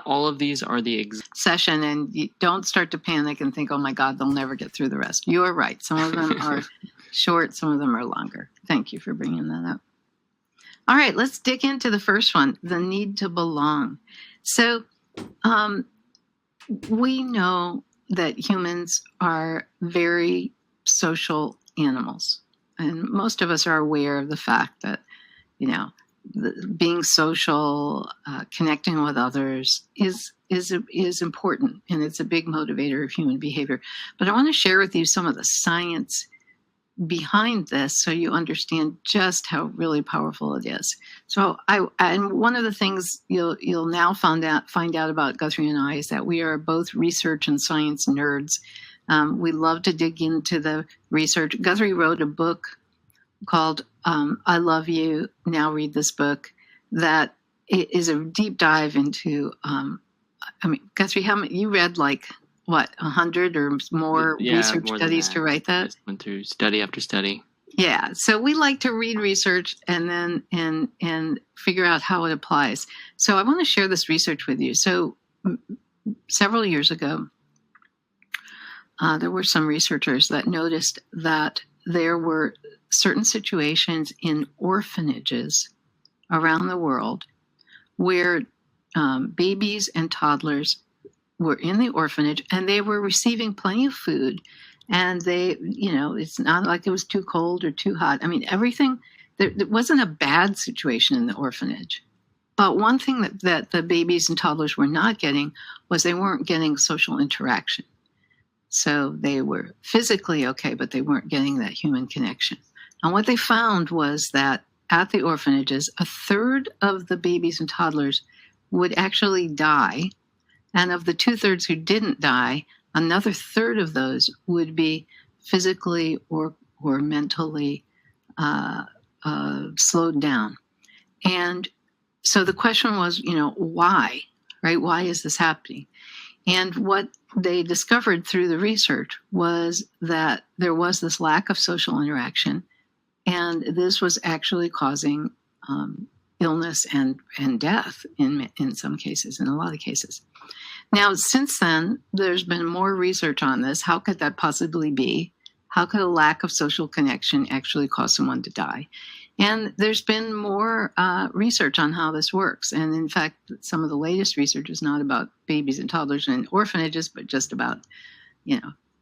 all of these are the session, and you don't start to panic and think, oh my God, they'll never get through the rest. You are right. Some of them are short, some of them are longer. Thank you for bringing that up. All right, let's dig into the first one, the need to belong. So we know that humans are very social animals. And most of us are aware of the fact that, being social, connecting with others is important, and it's a big motivator of human behavior. But I want to share with you some of the science behind this so you understand just how really powerful it is. So and one of the things you'll now find out about Guthrie and I is that we are both research and science nerds. We love to dig into the research. Guthrie wrote a book called I Love You, Now Read This Book, that is a deep dive into, Guthrie, you read 100 or more research more studies to write that? I just went through study after study. Yeah, so we like to read research and then and figure out how it applies. So I want to share this research with you. So several years ago, there were some researchers that noticed that there were certain situations in orphanages around the world where babies and toddlers were in the orphanage and they were receiving plenty of food, and they, it's not like it was too cold or too hot. Everything, there wasn't a bad situation in the orphanage. But one thing that the babies and toddlers were not getting was they weren't getting social interaction. So they were physically okay, but they weren't getting that human connection. And what they found was that at the orphanages, a third of the babies and toddlers would actually die. And of the 2/3 who didn't die, another third of those would be physically or mentally slowed down. And so the question was, why, right? Why is this happening? And what they discovered through the research was that there was this lack of social interaction, and this was actually causing illness and death in some cases, in a lot of cases. Now, since then, there's been more research on this. How could that possibly be? How could a lack of social connection actually cause someone to die? And there's been more research on how this works. And in fact, some of the latest research is not about babies and toddlers in orphanages, but just about,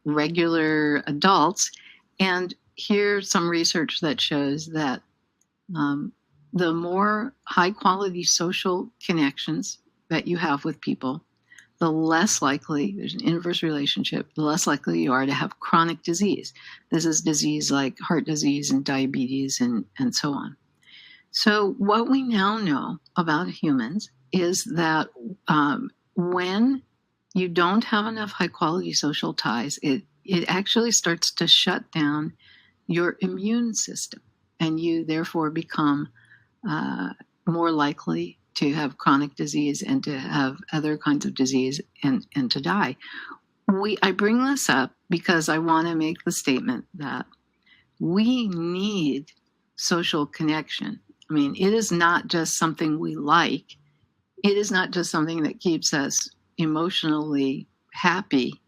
regular adults. And here's some research that shows that the more high quality social connections that you have with people, the less likely, there's an inverse relationship, the less likely you are to have chronic disease. This is disease like heart disease and diabetes and so on. So what we now know about humans is that when you don't have enough high quality social ties, it actually starts to shut down your immune system, and you therefore become more likely to have chronic disease and to have other kinds of disease and to die. I bring this up because I want to make the statement that we need social connection. It is not just something we like. It is not just something that keeps us emotionally happy.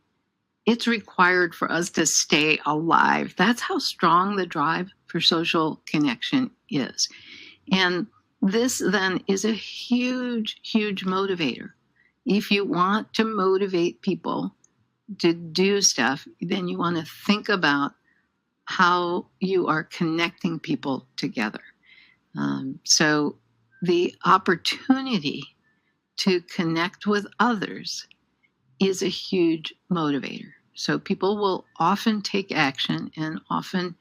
It's required for us to stay alive. That's how strong the drive for social connection is. And this then is a huge, huge motivator. If you want to motivate people to do stuff, then you want to think about how you are connecting people together. So the opportunity to connect with others is a huge motivator. So people will often take action and often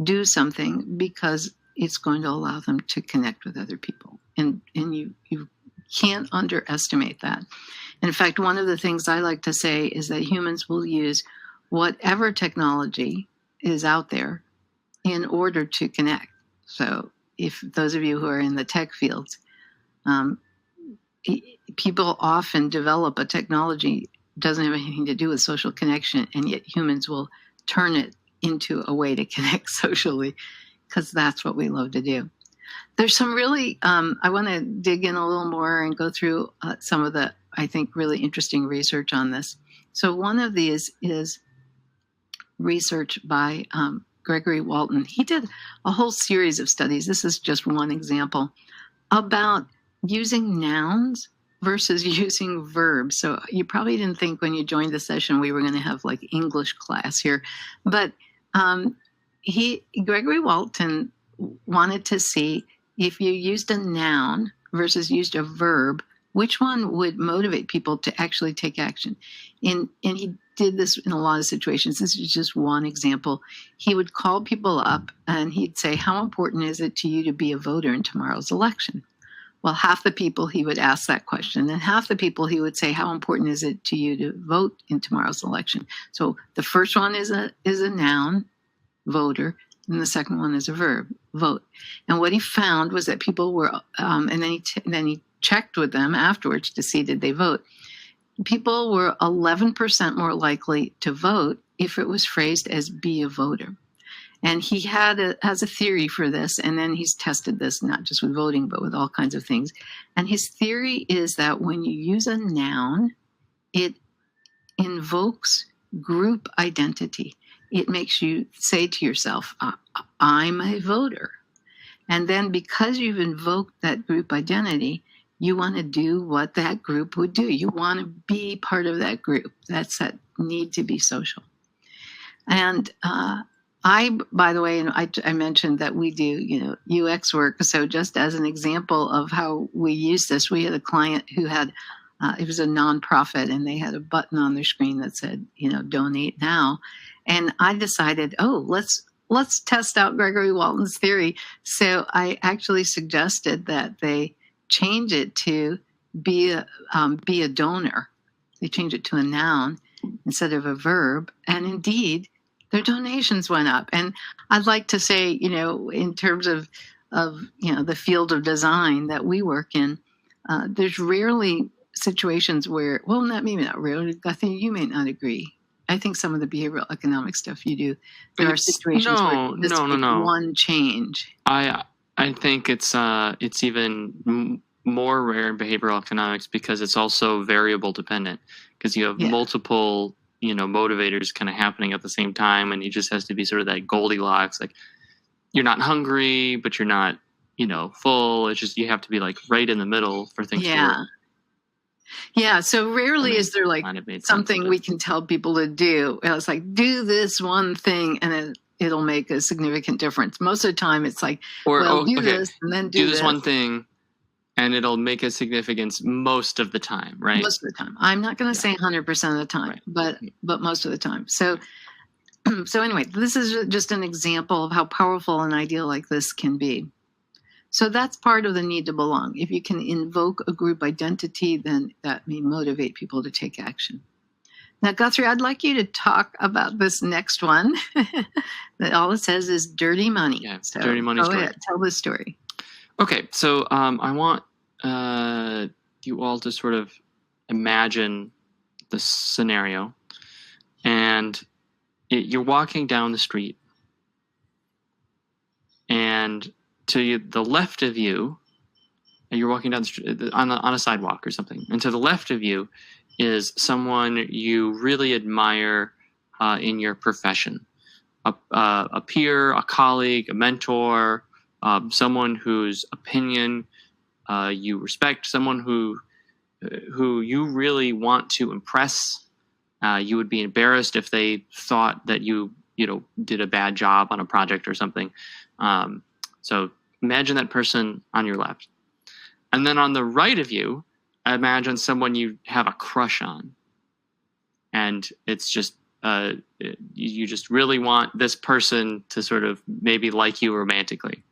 do something because it's going to allow them to connect with other people. And you can't underestimate that. In fact, one of the things I like to say is that humans will use whatever technology is out there in order to connect. So if those of you who are in the tech fields, people often develop a technology doesn't have anything to do with social connection, and yet humans will turn it into a way to connect socially, because that's what we love to do. There's some really, I want to dig in a little more and go through some of the I think, really interesting research on this. So one of these is research by Gregory Walton. He did a whole series of studies. This is just one example about using nouns versus using verbs. So you probably didn't think when you joined the session we were going to have like English class here, but Gregory Walton wanted to see if you used a noun versus used a verb, which one would motivate people to actually take action. And he did this in a lot of situations. This is just one example. He would call people up and he'd say, how important is it to you to be a voter in tomorrow's election? Well, half the people he would ask that question, and half the people he would say, how important is it to you to vote in tomorrow's election? So the first one is a noun, voter, and the second one is a verb, vote. And what he found was that people were, and then he checked with them afterwards to see did they vote. People were 11% more likely to vote if it was phrased as be a voter. And he has a theory for this, and then he's tested this not just with voting, but with all kinds of things. And his theory is that when you use a noun, it invokes group identity. It makes you say to yourself, I'm a voter. And then because you've invoked that group identity, you want to do what that group would do. You want to be part of that group. That's that need to be social. And by the way, and I mentioned that we do, UX work. So just as an example of how we use this, we had a client who had, it was a nonprofit, and they had a button on their screen that said, donate now. And I decided, let's test out Gregory Walton's theory. So I actually suggested that they change it to be a donor. They change it to a noun instead of a verb. And indeed, their donations went up. And I'd like to say, in terms of the field of design that we work in, there's rarely situations where, well, maybe not rarely, I think you may not agree. I think some of the behavioral economic stuff you do, there are situations where this one change. I think it's even more rare in behavioral economics because it's also variable dependent, because you have multiple motivators kind of happening at the same time, and it just has to be sort of that Goldilocks, like you're not hungry but you're not full. It's just you have to be like right in the middle for things to work. Yeah, so rarely is there like something we can tell people to do. It's like, do this one thing and it'll make a significant difference. Most of the time it's like, do this and then do this one thing and it'll make a significance most of the time, right? Most of the time. I'm not going to say 100% of the time, right. but most of the time. So anyway, this is just an example of how powerful an idea like this can be. So that's part of the need to belong. If you can invoke a group identity, then that may motivate people to take action. Now, Guthrie, I'd like you to talk about this next one. That all it says is dirty money. Yeah, so dirty money story. Go ahead, tell the story. Okay, so I want you all to sort of imagine the scenario. And you're walking down the street, and to the left of you, and you're walking down the street on a sidewalk or something, and to the left of you is someone you really admire in your profession, a peer, a colleague, a mentor, someone whose opinion you respect, someone who you really want to impress. You would be embarrassed if they thought that you did a bad job on a project or something. So imagine that person on your left. And then on the right of you, imagine someone you have a crush on. And it's just, you just really want this person to sort of maybe like you romantically.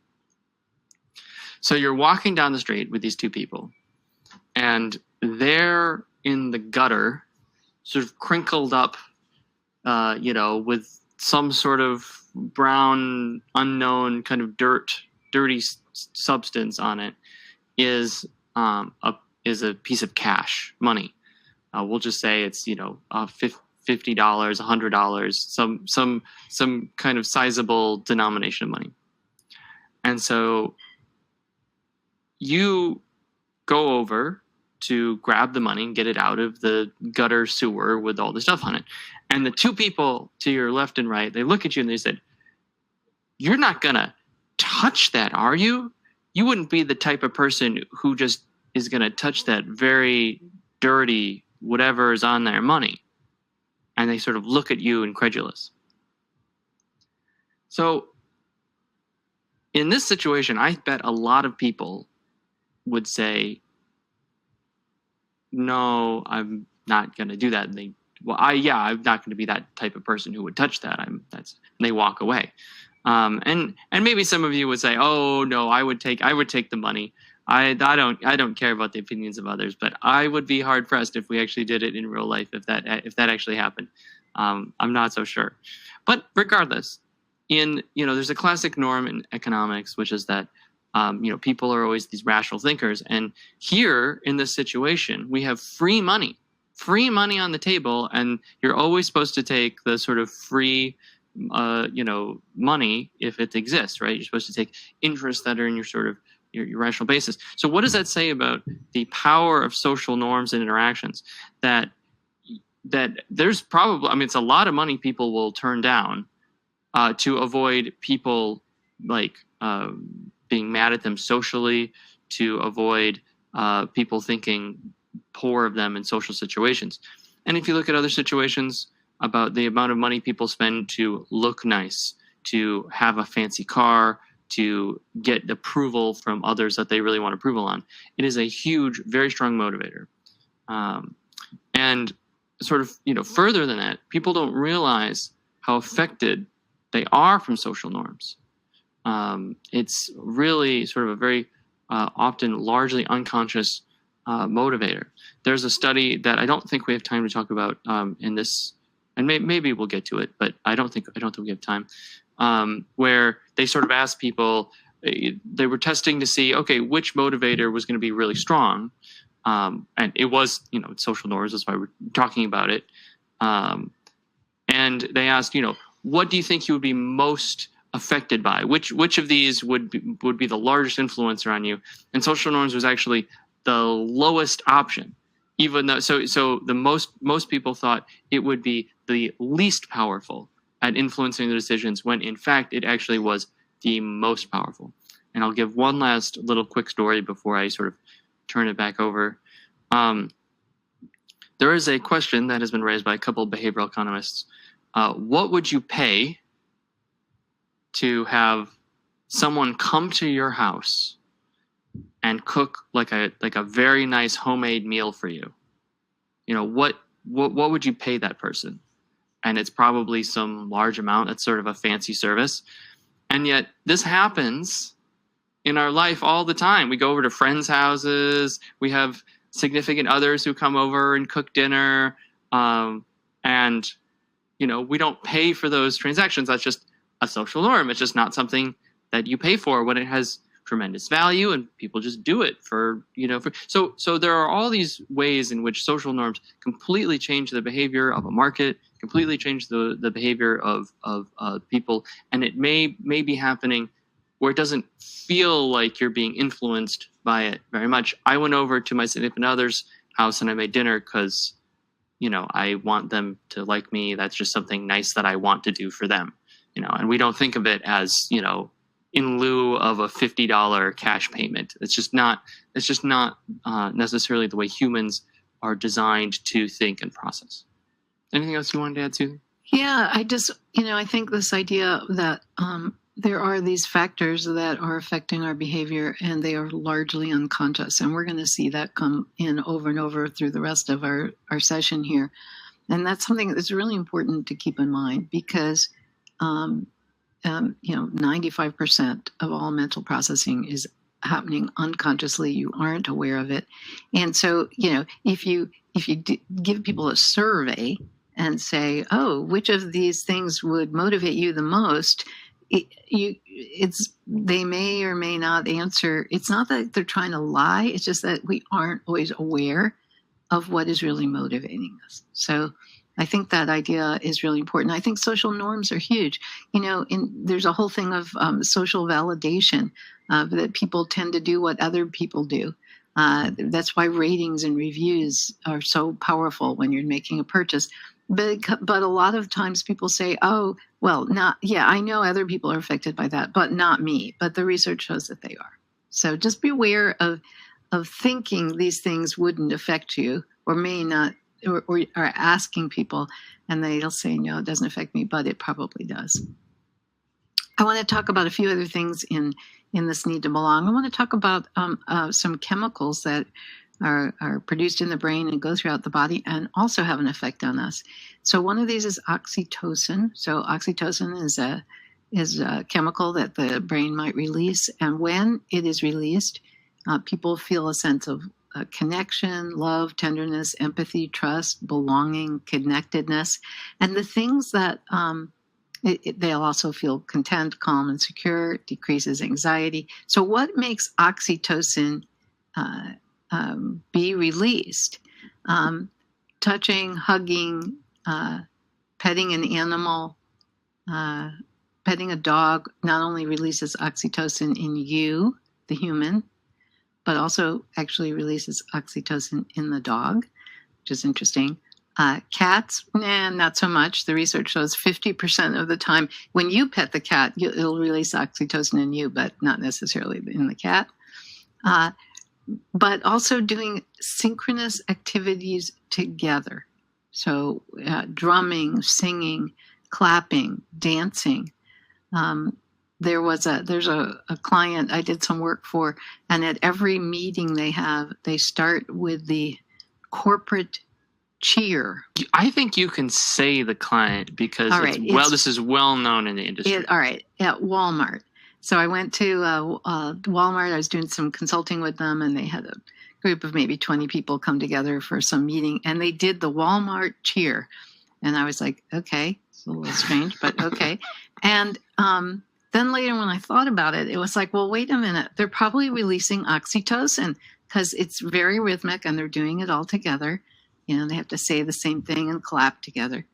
So you're walking down the street with these two people, and they're in the gutter, sort of crinkled up, with some sort of brown, unknown kind of dirty substance on it, is a piece of cash, money. We'll just say it's $50, $100, some kind of sizable denomination of money. And so you go over to grab the money and get it out of the gutter sewer with all the stuff on it. And the two people to your left and right, they look at you and they said, "You're not going to touch that, are you? You wouldn't be the type of person who just is going to touch that very dirty whatever is on their money." And they sort of look at you incredulous. So in this situation, I bet a lot of people would say, "No, I'm not going to do that." And I'm not going to be that type of person who would touch that. And they walk away. And maybe some of you would say, "Oh no, I would take the money. I don't care about the opinions of others, but I would be hard pressed if we actually did it in real life, if that actually happened." I'm not so sure. But regardless, there's a classic norm in economics, which is that people are always these rational thinkers. And here in this situation, we have free money on the table, and you're always supposed to take the sort of free money if it exists, right? You're supposed to take interests that are in your sort of your rational basis. So what does that say about the power of social norms and interactions? That there's probably, it's a lot of money people will turn down to avoid people like being mad at them socially, to avoid people thinking poor of them in social situations. And if you look at other situations about the amount of money people spend to look nice, to have a fancy car, to get approval from others that they really want approval on, it is a huge, very strong motivator. And sort of, further than that, people don't realize how affected they are from social norms. It's really sort of a very often largely unconscious motivator. There's a study that I don't think we have time to talk about in this, and maybe we'll get to it, but I don't think we have time. Where they sort of asked people, they were testing to see, okay, which motivator was going to be really strong, and it was, social norms. That's why we're talking about it. And they asked, what do you think you would be most affected by? Which of these would be the largest influencer on you? And social norms was actually the lowest option, even though so the most people thought it would be the least powerful at influencing the decisions, when in fact it actually was the most powerful. And I'll give one last little quick story before I sort of turn it back over. There is a question that has been raised by a couple of behavioral economists. What would you pay to have someone come to your house and cook like a very nice homemade meal for you? What would you pay that person? And it's probably some large amount. That's sort of a fancy service. And yet this happens in our life all the time. We go over to friends' houses. We have significant others who come over and cook dinner. And we don't pay for those transactions. That's just a social norm. It's just not something that you pay for when it has tremendous value, and people just do it so there are all these ways in which social norms completely change the behavior of a market, completely change the behavior of people, and it may be happening where it doesn't feel like you're being influenced by it very much. I went over to my significant other's house and I made dinner because I want them to like me. That's just something nice that I want to do for them, and we don't think of it as, in lieu of a $50 cash payment. It's just not necessarily the way humans are designed to think and process. Anything else you wanted to add, Susan? Yeah, I think this idea that there are these factors that are affecting our behavior, and they are largely unconscious. And we're going to see that come in over and over through the rest of our session here. And that's something that's really important to keep in mind, because 95% of all mental processing is happening unconsciously. You aren't aware of it. And so, if you give people a survey and say, oh, which of these things would motivate you the most, they may or may not answer. It's not that they're trying to lie. It's just that we aren't always aware of what is really motivating us. So I think that idea is really important. I think social norms are huge. There's a whole thing of social validation, that people tend to do what other people do. That's why ratings and reviews are so powerful when you're making a purchase. But a lot of times people say, oh, well, I know other people are affected by that, but not me. But the research shows that they are. So just beware of thinking these things wouldn't affect you or may not, or asking people, and they'll say, no, it doesn't affect me, but it probably does. I want to talk about a few other things in this need to belong. I want to talk about some chemicals that are produced in the brain and go throughout the body and also have an effect on us. So one of these is oxytocin. So oxytocin is a chemical that the brain might release. And when it is released, people feel a sense of connection, love, tenderness, empathy, trust, belonging, connectedness. And the things that they'll also feel content, calm, and secure, decreases anxiety. So what makes oxytocin be released? Touching, hugging, petting an animal, petting a dog not only releases oxytocin in you, the human, but also actually releases oxytocin in the dog, which is interesting. Cats, not so much. The research shows 50% of the time when you pet the cat, it'll release oxytocin in you, but not necessarily in the cat. But also doing synchronous activities together. So drumming, singing, clapping, dancing. There's a client I did some work for, and at every meeting they start with the corporate cheer. I think you can say the client because this is well known in the industry. All right, at Walmart. So I went to Walmart. I was doing some consulting with them, and they had a group of maybe 20 people come together for some meeting, and they did the Walmart cheer. And I was like, okay, it's a little strange, but okay. And then later when I thought about it, it was like, well, wait a minute. They're probably releasing oxytocin because it's very rhythmic, and they're doing it all together. They have to say the same thing and clap together.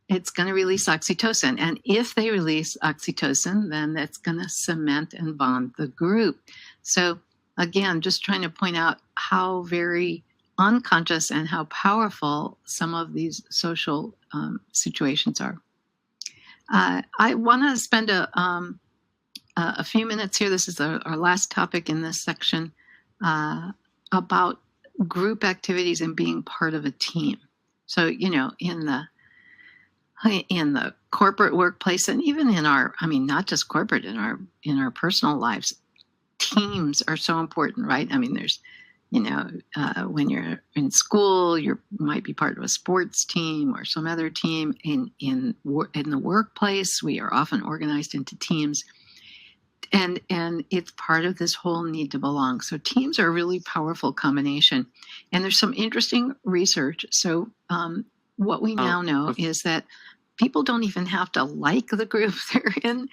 It's going to release oxytocin. And if they release oxytocin, then that's going to cement and bond the group. So again, just trying to point out how very unconscious and how powerful some of these social situations are. I want to spend a few minutes here. This is our last topic in this section about group activities and being part of a team. So, in the corporate workplace, and even in not just corporate, in our personal lives, teams are so important, right? There's, when you're in school, you might be part of a sports team or some other team. In the workplace, we are often organized into teams. And it's part of this whole need to belong. So teams are a really powerful combination. And there's some interesting research. So what we now know is that people don't even have to like the group they're in.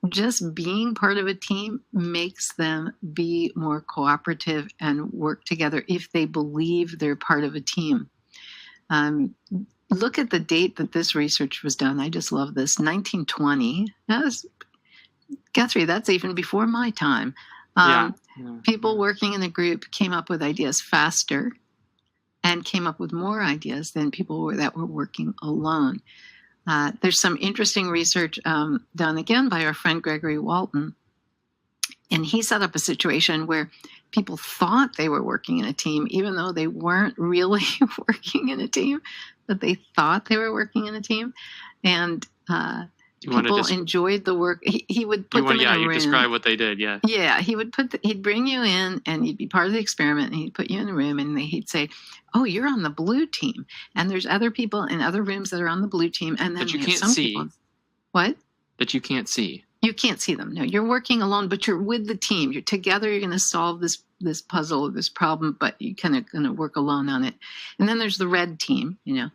Just being part of a team makes them be more cooperative and work together if they believe they're part of a team. Look at the date that this research was done. I just love this, 1920. Guthrie, that's even before my time. People working in a group came up with ideas faster and came up with more ideas than people that were working alone. There's some interesting research done again by our friend Gregory Walton. And he set up a situation where people thought they were working in a team, even though they weren't really working in a team, but they thought they were working in a team. And people enjoyed the work. He would put them in a room. Describe what they did. Yeah. Yeah. He'd bring you in and you'd be part of the experiment, and he'd put you in a room and he'd say, oh, you're on the blue team. And there's other people in other rooms that are on the blue team. And then that you can't see. What? That you can't see. You can't see them. No, you're working alone, but you're with the team. You're together. You're going to solve this puzzle, this problem, but you kind of going to work alone on it. And then there's the red team, you're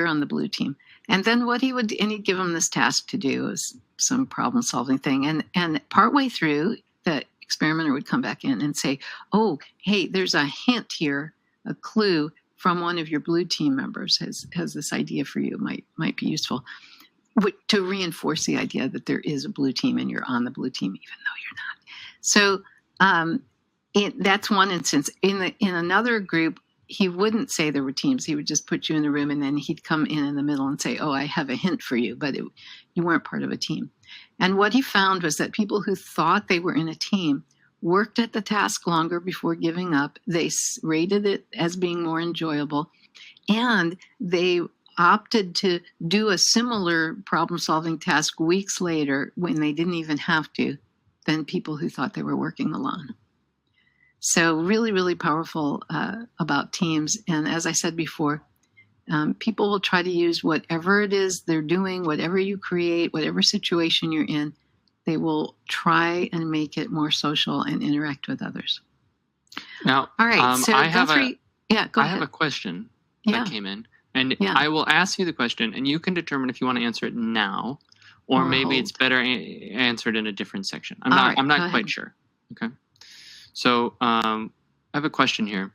on the blue team. And then he'd give them this task to do is some problem solving thing. And partway through, the experimenter would come back in and say, oh, hey, there's a hint here, a clue from one of your blue team members has this idea for you, might be useful, to reinforce the idea that there is a blue team and you're on the blue team, even though you're not. So That's one instance. In another group, he wouldn't say there were teams. He would just put you in the room, and then he'd come in the middle and say, "Oh, I have a hint for you," but you weren't part of a team. And what he found was that people who thought they were in a team worked at the task longer before giving up. They rated it as being more enjoyable, and they opted to do a similar problem-solving task weeks later when they didn't even have to, than people who thought they were working alone. So really, really powerful about teams. And as I said before, people will try to use whatever it is they're doing, whatever you create, whatever situation you're in, they will try and make it more social and interact with others. Now, all right. So I have go ahead. have a question Yeah. that came in, and Yeah. I will ask you the question, and you can determine if you want to answer it now, or maybe hold. it's better answered in a different section. I'm All not. right, I'm go not quite ahead. sure. Okay. So I have a question here.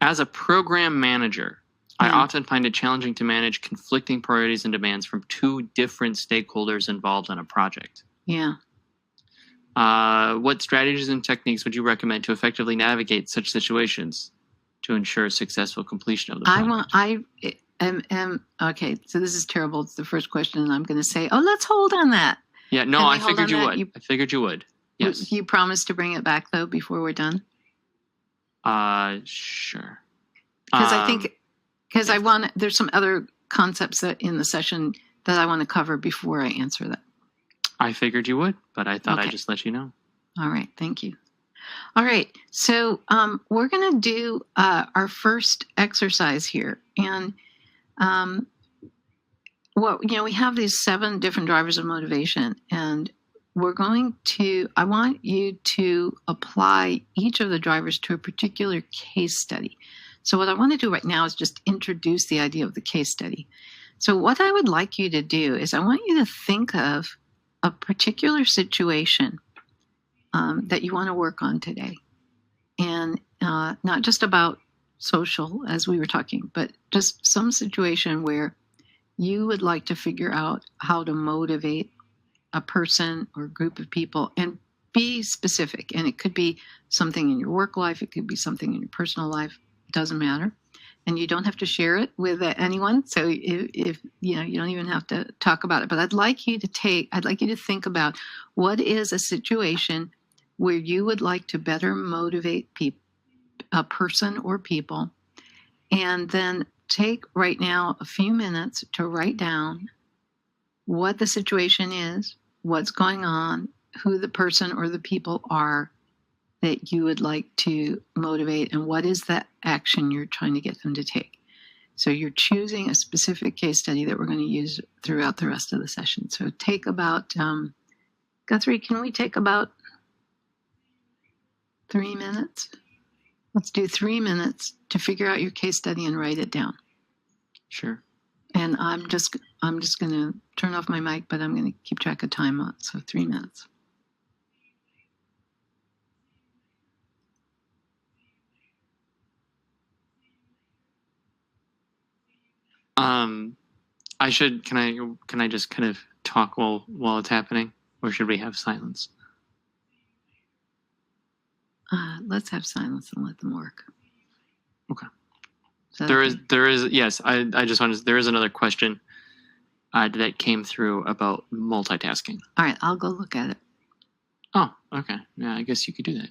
As a program manager, I Yeah. often find it challenging to manage conflicting priorities and demands from two different stakeholders involved in a project. Yeah. What strategies and techniques would you recommend to effectively navigate such situations to ensure successful completion of the project? Okay, so this is terrible. It's the first question, and I'm going to say, let's hold on that. Yeah, no, Can we I hold figured on you that? would. I figured you would. Yes. You promise to bring it back, though, before we're done? Sure. Because I think, there's some other concepts that in the session that I want to cover before I answer that. I figured you would, but I thought Okay. I'd just let you know. All right, thank you. All right, so we're going to do our first exercise here. And we have these 7 different drivers of motivation, and I want you to apply each of the drivers to a particular case study. So what I want to do right now is just introduce the idea of the case study. So what I would like you to do is I want you to think of a particular situation that you want to work on today. And not just about social, as we were talking, but just some situation where you would like to figure out how to motivate a person or group of people, and be specific. And it could be something in your work life. It could be something in your personal life. It doesn't matter. And you don't have to share it with anyone. So if you don't even have to talk about it. But I'd like you to think about what is a situation where you would like to better motivate a person or people, and then take right now a few minutes to write down what the situation is, what's going on, who the person or the people are that you would like to motivate, and what is the action you're trying to get them to take. So you're choosing a specific case study that we're going to use throughout the rest of the session. So take about, Guthrie, can we take about 3 minutes? Let's do 3 minutes to figure out your case study and write it down. Sure. And I'm just going to turn off my mic, but I'm going to keep track of time on. So 3 minutes. Can I just kind of talk while it's happening, or should we have silence? Let's have silence and let them work. Okay. There is yes. I just wanted. There is another question that came through about multitasking. All right, I'll go look at it. Oh, okay. Yeah, I guess you could do that.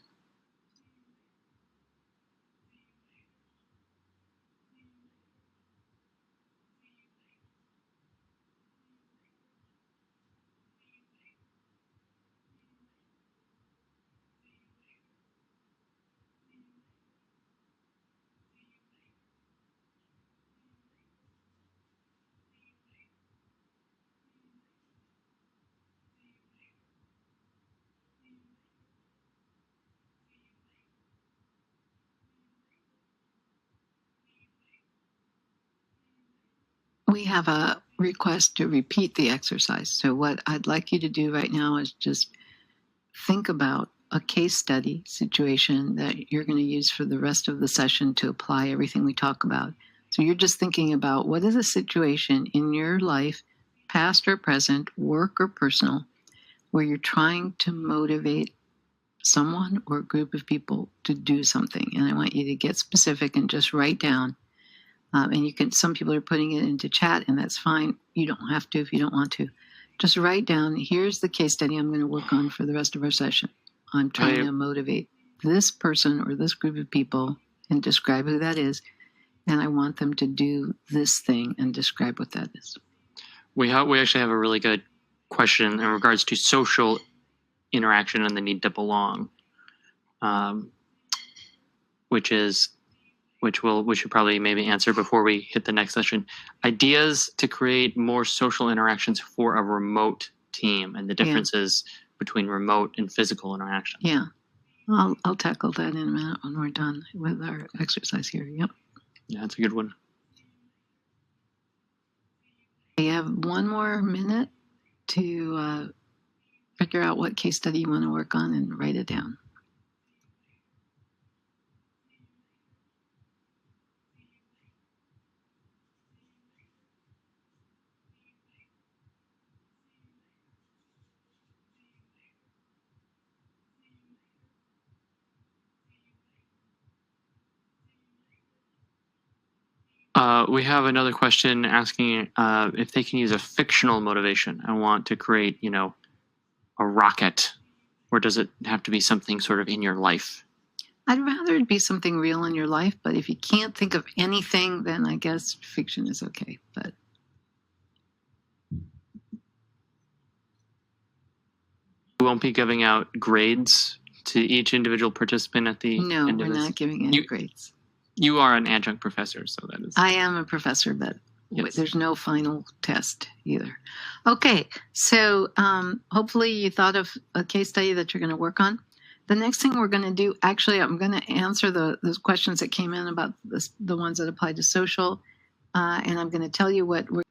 We have a request to repeat the exercise. So what I'd like you to do right now is just think about a case study situation that you're going to use for the rest of the session to apply everything we talk about. So you're just thinking about what is a situation in your life, past or present, work or personal, where you're trying to motivate someone or a group of people to do something. And I want you to get specific and just write down. And you can, some people are putting it into chat, and that's fine. You don't have to if you don't want to. Just write down, here's the case study I'm going to work on for the rest of our session. I'm trying to motivate this person or this group of people and describe who that is. And I want them to do this thing and describe what that is. We actually have a really good question in regards to social interaction and the need to belong, which we should probably maybe answer before we hit the next session. Ideas to create more social interactions for a remote team and the differences between remote and physical interaction. Yeah, I'll tackle that in a minute when we're done with our exercise here. Yep. Yeah, that's a good one. You have 1 more minute to figure out what case study you want to work on and write it down. We have another question asking if they can use a fictional motivation. I want to create, a rocket, or does it have to be something sort of in your life? I'd rather it be something real in your life, but if you can't think of anything, then I guess fiction is okay. But we won't be giving out grades to each individual participant at the no, end of we're this. not giving any grades. You are an adjunct professor, so that is. I am a professor, but there's no final test either. Okay, so hopefully you thought of a case study that you're going to work on. The next thing we're going to do, actually, I'm going to answer those questions that came in about the ones that apply to social, and I'm going to tell you what we're